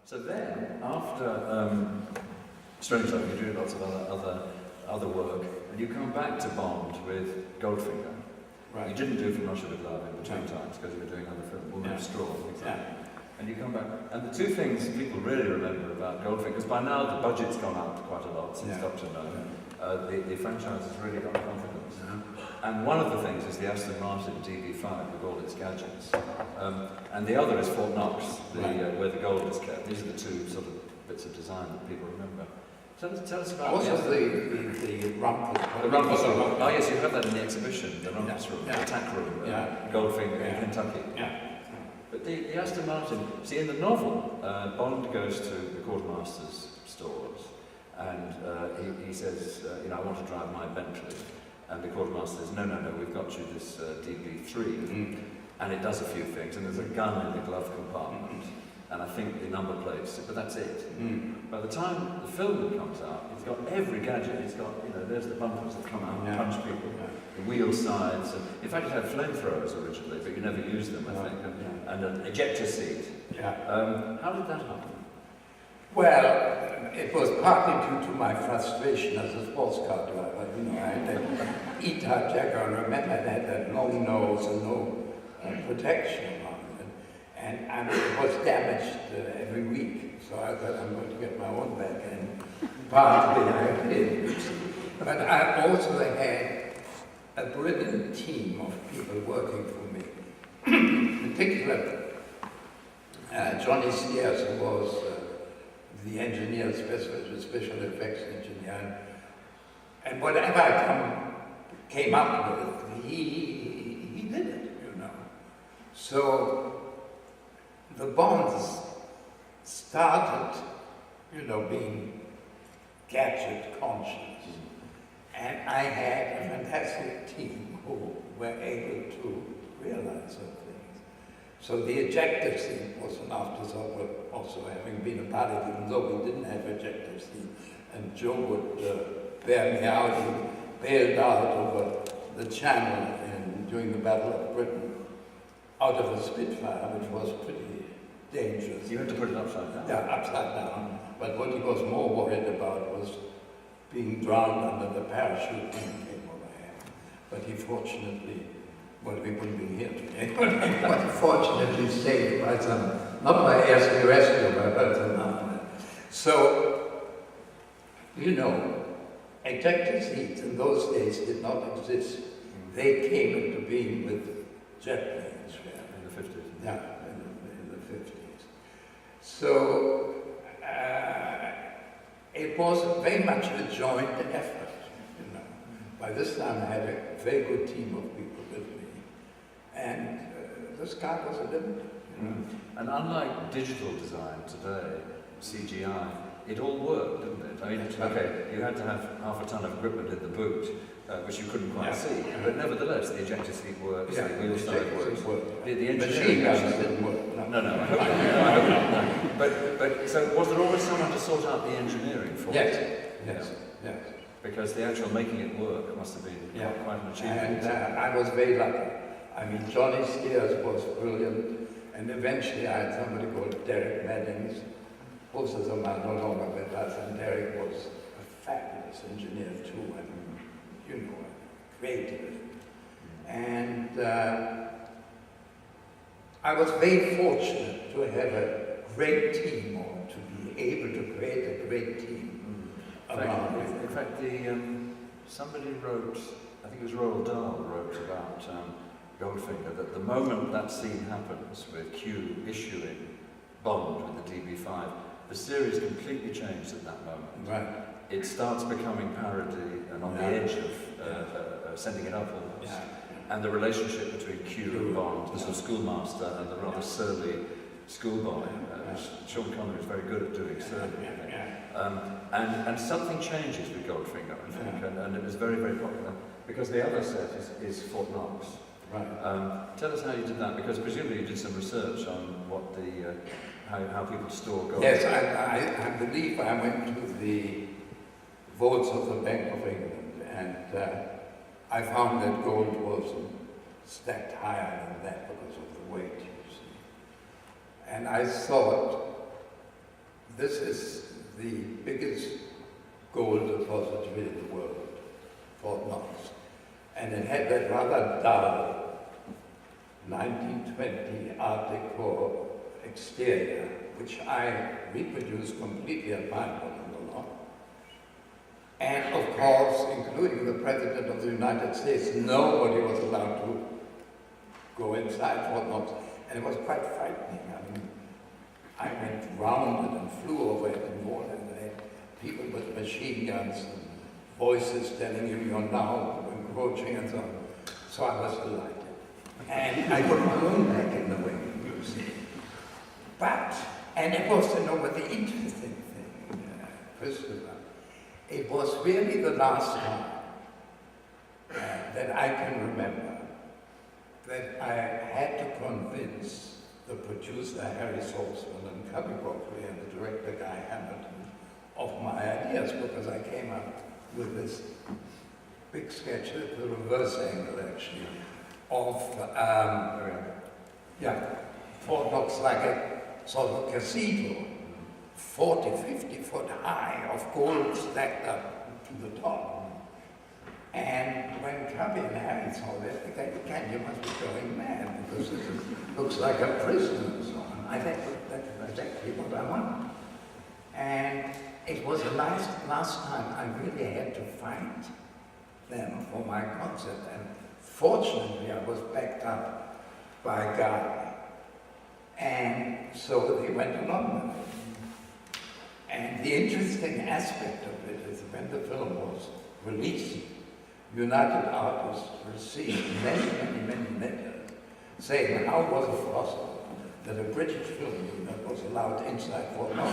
So then, after Strange Love, you do lots of other work, and you come back to Bond with Goldfinger. Right. You didn't do From Russia with Love in between times because you were doing other films, Woman of Straw, for example. And you come back, and the two things people really remember about Goldfinger, because by now the budget's gone up quite a lot since Dr. No. The franchise has really got confidence. And one of the things is the Aston Martin DB5 with all its gadgets. And the other is Fort Knox, where the gold is kept. These are the two sort of bits of design that people remember. Tell us about also the Rumpus. The Rumpus room. Oh yes, you have that in the exhibition, the Rumpus room, the attack room, Goldfinger in Kentucky. But the Aston Martin, see in the novel, Bond goes to the quartermaster's stores and he says, I want to drive my Bentley. And the quartermaster says, no, we've got you this DB3. And it does a few things, and there's a gun in the glove compartment. And I think the number plates, but that's it. By the time the film comes out, it's got every gadget. It's got, there's the bumpers that come out and punch people, the wheel sides. And in fact, it had flamethrowers originally, but you never used them, I think, and an ejector seat. How did that happen? Well, it was partly due to my frustration as a sports car driver. I had that E-type Jaguar, and remember I had that long nose and no protection on it. And it was damaged every week, so I thought I'm going to get my own back, and partly I did. But I also had a brilliant team of people working for me. In particular, Johnny Sears, who was the engineer, special effects engineer, and whatever I came up with, he did it, So the Bonds started, being gadget conscious, and I had a fantastic team who were able to realize those things. So the ejector seat was an afterthought, also having been a pilot, even though we didn't have ejector seat. And Joe would bear me out. He bailed out over the channel during the Battle of Britain, out of a Spitfire, which was pretty dangerous. You had to put it upside down? Yeah, upside down. But what he was more worried about was being drowned under the parachute when he came overhead. But he fortunately, we wouldn't be here today, but he fortunately saved by some, not by rescue, but some. So, ejector seats in those days did not exist. They came into being with jet planes. In the 50s. Yeah, in the 50s. So, it was very much a joint effort, By this time I had a very good team of people with me. And the sky was a limit. And unlike digital design today, CGI, it all worked, didn't it? I mean, okay, you had to have half a ton of equipment in the boot, which you couldn't quite see, but nevertheless, the ejector seat works, the wheel side works. The engineering didn't work. No, I hope not. But so was there always someone to sort out the engineering for it? Yes. Because the actual making it work must have been quite an achievement. And I was very lucky. I mean, Johnny Steers was brilliant, and eventually I had somebody called Derek Maddings. Both of them are no longer with us, and Derek was a fabulous engineer too, and creative. And I was very fortunate to have a great team, or to be able to create a great team around me. In fact, somebody wrote, I think it was Roald Dahl wrote about Goldfinger, that the moment that scene happens with Q issuing Bond with the DB5, the series completely changed at that moment. Right. It starts becoming parody and on the edge of sending it up almost. And the relationship between Q and Bond, the sort of schoolmaster and the rather surly schoolboy. Sean Connery is very good at doing surly. And something changes with Goldfinger, I think, and it was very, very popular. Because the other set is Fort Knox. Right. Tell us how you did that, because presumably you did some research on what how people store gold. Yes, I believe I went to the vaults of the Bank of England, and I found that gold was stacked higher than that because of the weight, you see. And I thought this is the biggest gold depository in the world, Fort Knox. And it had that rather dull 1920 Art Deco exterior, which I reproduced completely at my home. And of course, including the President of the United States, nobody was allowed to go inside Fort Knox. And it was quite frightening. I mean, I went round it and flew over it in water, and they had people with machine guns and voices telling you you're now encroaching and so on. So I was delighted. And I put my own back in the wing, you see. But, and it was, you know, the interesting thing, Christopher, it was really the last time that I can remember that I had to convince the producer, Harry Saltzman, and Cubby Broccoli, and the director, Guy Hamilton, of my ideas, because I came up with this big sketch at the reverse angle, actually, of, Fort Knox like a sort of cathedral, 40, 50 foot high, of gold stacked up to the top. And when Cubby and Harry saw this, they said, you must be going mad, because this looks like a prison and so on. I think that's exactly what I want. And it was the last time I really had to fight them for my concept. And fortunately, I was backed up by Guy. And so they went along with it. And the interesting aspect of it is when the film was released, United Artists received many letters saying how was it possible that a British film unit was allowed inside Fort Knox.